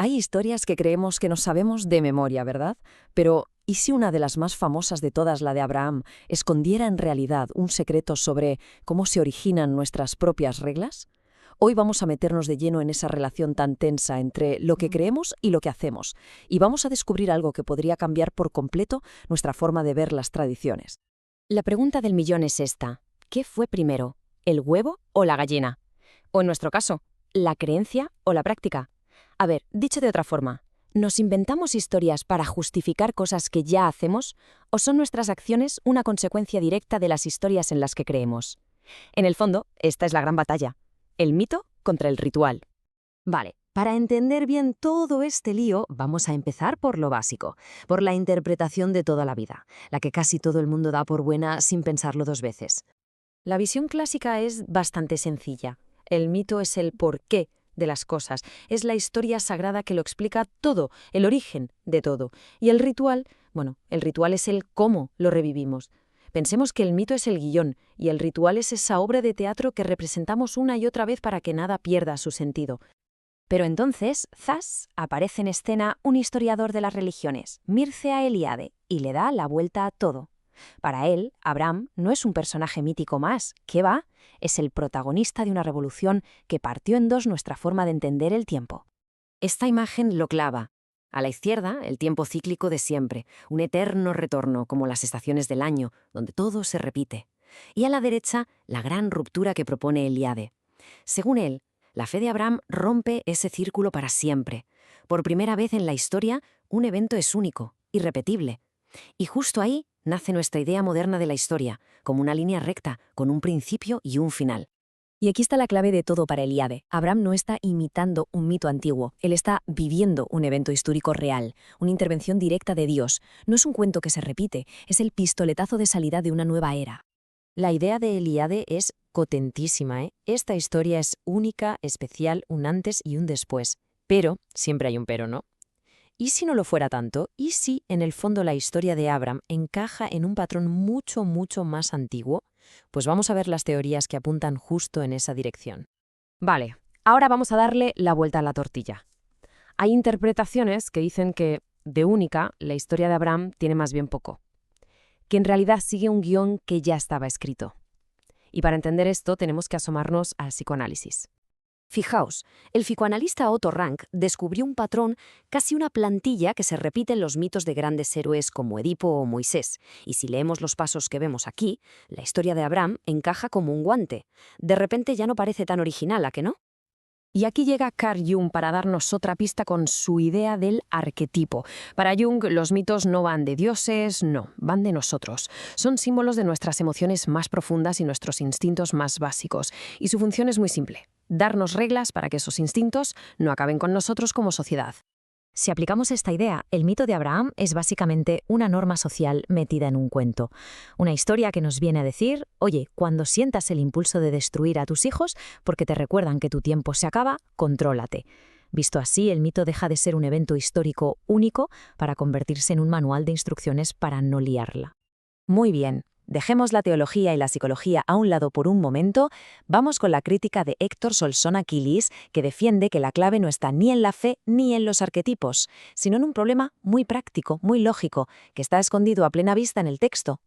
Hay historias que creemos que nos sabemos de memoria, ¿verdad? Pero, ¿y si una de las más famosas de todas, la de Abraham, escondiera en realidad un secreto sobre cómo se originan nuestras propias reglas? Hoy vamos a meternos de lleno en esa relación tan tensa entre lo que creemos y lo que hacemos, y vamos a descubrir algo que podría cambiar por completo nuestra forma de ver las tradiciones. La pregunta del millón es esta: ¿qué fue primero, el huevo o la gallina? O en nuestro caso, ¿la creencia o la práctica? A ver, dicho de otra forma, ¿nos inventamos historias para justificar cosas que ya hacemos o son nuestras acciones una consecuencia directa de las historias en las que creemos? En el fondo, esta es la gran batalla: el mito contra el ritual. Vale, para entender bien todo este lío, vamos a empezar por lo básico, por la interpretación de toda la vida, la que casi todo el mundo da por buena sin pensarlo dos veces. La visión clásica es bastante sencilla. El mito es el porqué de las cosas, es la historia sagrada que lo explica todo, el origen de todo. Y el ritual, bueno, el ritual es el cómo lo revivimos. Pensemos que el mito es el guión y el ritual es esa obra de teatro que representamos una y otra vez para que nada pierda su sentido. Pero entonces, ¡zas!, aparece en escena un historiador de las religiones, Mircea Eliade, y le da la vuelta a todo. Para él, Abraham no es un personaje mítico más, ¿qué va? Es el protagonista de una revolución que partió en dos nuestra forma de entender el tiempo. Esta imagen lo clava. A la izquierda, el tiempo cíclico de siempre, un eterno retorno como las estaciones del año, donde todo se repite. Y a la derecha, la gran ruptura que propone Eliade. Según él, la fe de Abraham rompe ese círculo para siempre. Por primera vez en la historia, un evento es único, irrepetible. Y justo ahí nace nuestra idea moderna de la historia, como una línea recta, con un principio y un final. Y aquí está la clave de todo para Eliade. Abraham no está imitando un mito antiguo, él está viviendo un evento histórico real, una intervención directa de Dios. No es un cuento que se repite, es el pistoletazo de salida de una nueva era. La idea de Eliade es potentísima, ¿eh? Esta historia es única, especial, un antes y un después. Pero, siempre hay un pero, ¿no? ¿Y si no lo fuera tanto? ¿Y si, en el fondo, la historia de Abraham encaja en un patrón mucho, mucho más antiguo? Pues vamos a ver las teorías que apuntan justo en esa dirección. Vale, ahora vamos a darle la vuelta a la tortilla. Hay interpretaciones que dicen que, de única, la historia de Abraham tiene más bien poco, que en realidad sigue un guión que ya estaba escrito. Y para entender esto tenemos que asomarnos al psicoanálisis. Fijaos, el psicoanalista Otto Rank descubrió un patrón, casi una plantilla que se repite en los mitos de grandes héroes como Edipo o Moisés, y si leemos los pasos que vemos aquí, la historia de Abraham encaja como un guante. De repente ya no parece tan original, ¿a que no? Y aquí llega Carl Jung para darnos otra pista con su idea del arquetipo. Para Jung, los mitos no van de dioses, no, van de nosotros. Son símbolos de nuestras emociones más profundas y nuestros instintos más básicos. Y su función es muy simple: darnos reglas para que esos instintos no acaben con nosotros como sociedad. Si aplicamos esta idea, el mito de Abraham es básicamente una norma social metida en un cuento. Una historia que nos viene a decir: oye, cuando sientas el impulso de destruir a tus hijos porque te recuerdan que tu tiempo se acaba, contrólate. Visto así, el mito deja de ser un evento histórico único para convertirse en un manual de instrucciones para no liarla. Muy bien. Dejemos la teología y la psicología a un lado por un momento, vamos con la crítica de Héctor Solsona Quilis, que defiende que la clave no está ni en la fe ni en los arquetipos, sino en un problema muy práctico, muy lógico, que está escondido a plena vista en el texto.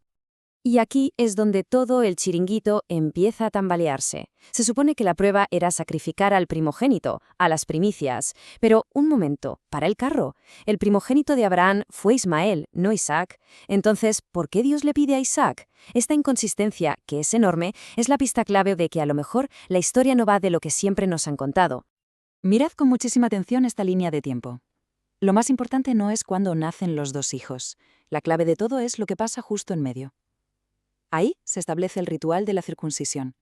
Y aquí es donde todo el chiringuito empieza a tambalearse. Se supone que la prueba era sacrificar al primogénito, a las primicias. Pero, un momento, para el carro. El primogénito de Abraham fue Ismael, no Isaac. Entonces, ¿por qué Dios le pide a Isaac? Esta inconsistencia, que es enorme, es la pista clave de que a lo mejor la historia no va de lo que siempre nos han contado. Mirad con muchísima atención esta línea de tiempo. Lo más importante no es cuándo nacen los dos hijos. La clave de todo es lo que pasa justo en medio. Ahí se establece el ritual de la circuncisión.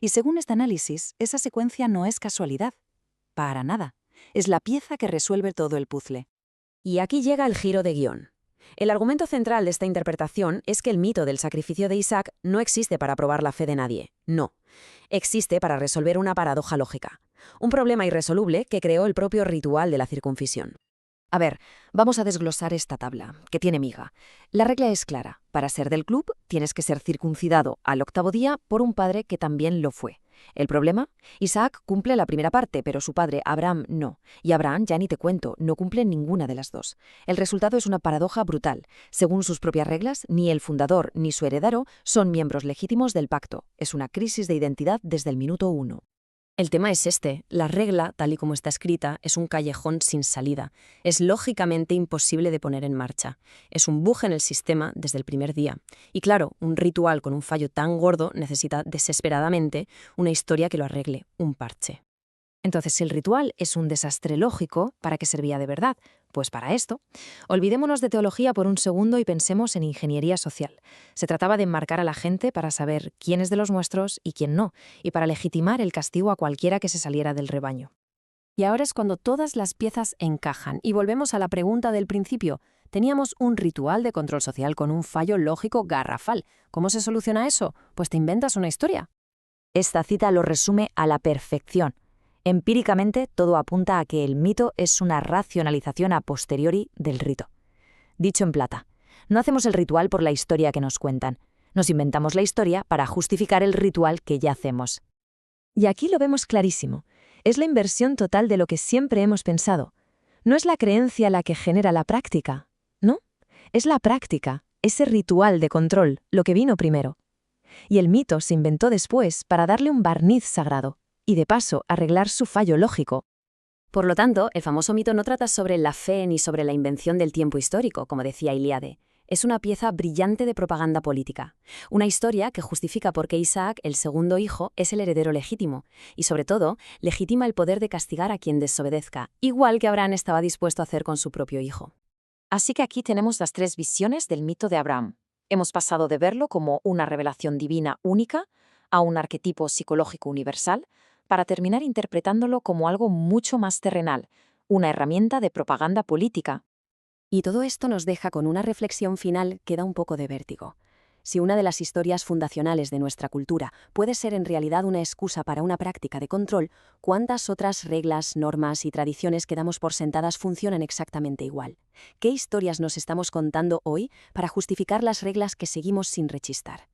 Y según este análisis, esa secuencia no es casualidad. Para nada. Es la pieza que resuelve todo el puzzle. Y aquí llega el giro de guión. El argumento central de esta interpretación es que el mito del sacrificio de Isaac no existe para probar la fe de nadie. No. Existe para resolver una paradoja lógica. Un problema irresoluble que creó el propio ritual de la circuncisión. A ver, vamos a desglosar esta tabla, que tiene miga. La regla es clara: para ser del club, tienes que ser circuncidado al 8º día por un padre que también lo fue. ¿El problema? Isaac cumple la primera parte, pero su padre, Abraham, no. Y Abraham, ya ni te cuento, no cumple ninguna de las dos. El resultado es una paradoja brutal. Según sus propias reglas, ni el fundador ni su heredero son miembros legítimos del pacto. Es una crisis de identidad desde el minuto 1. El tema es este. La regla, tal y como está escrita, es un callejón sin salida. Es lógicamente imposible de poner en marcha. Es un buje en el sistema desde el primer día. Y claro, un ritual con un fallo tan gordo necesita desesperadamente una historia que lo arregle, un parche. Entonces, si el ritual es un desastre lógico, ¿para qué servía de verdad? Pues para esto. Olvidémonos de teología por un segundo y pensemos en ingeniería social. Se trataba de enmarcar a la gente para saber quién es de los nuestros y quién no, y para legitimar el castigo a cualquiera que se saliera del rebaño. Y ahora es cuando todas las piezas encajan. Y volvemos a la pregunta del principio. Teníamos un ritual de control social con un fallo lógico garrafal. ¿Cómo se soluciona eso? Pues te inventas una historia. Esta cita lo resume a la perfección. Empíricamente, todo apunta a que el mito es una racionalización a posteriori del rito. Dicho en plata, no hacemos el ritual por la historia que nos cuentan. Nos inventamos la historia para justificar el ritual que ya hacemos. Y aquí lo vemos clarísimo. Es la inversión total de lo que siempre hemos pensado. No es la creencia la que genera la práctica, ¿no? Es la práctica, ese ritual de control, lo que vino primero. Y el mito se inventó después para darle un barniz sagrado. Y de paso, arreglar su fallo lógico. Por lo tanto, el famoso mito no trata sobre la fe ni sobre la invención del tiempo histórico, como decía Ilíade. Es una pieza brillante de propaganda política. Una historia que justifica por qué Isaac, el segundo hijo, es el heredero legítimo. Y sobre todo, legitima el poder de castigar a quien desobedezca, igual que Abraham estaba dispuesto a hacer con su propio hijo. Así que aquí tenemos las tres visiones del mito de Abraham. Hemos pasado de verlo como una revelación divina única a un arquetipo psicológico universal, para terminar interpretándolo como algo mucho más terrenal, una herramienta de propaganda política. Y todo esto nos deja con una reflexión final que da un poco de vértigo. Si una de las historias fundacionales de nuestra cultura puede ser en realidad una excusa para una práctica de control, ¿cuántas otras reglas, normas y tradiciones que damos por sentadas funcionan exactamente igual? ¿Qué historias nos estamos contando hoy para justificar las reglas que seguimos sin rechistar?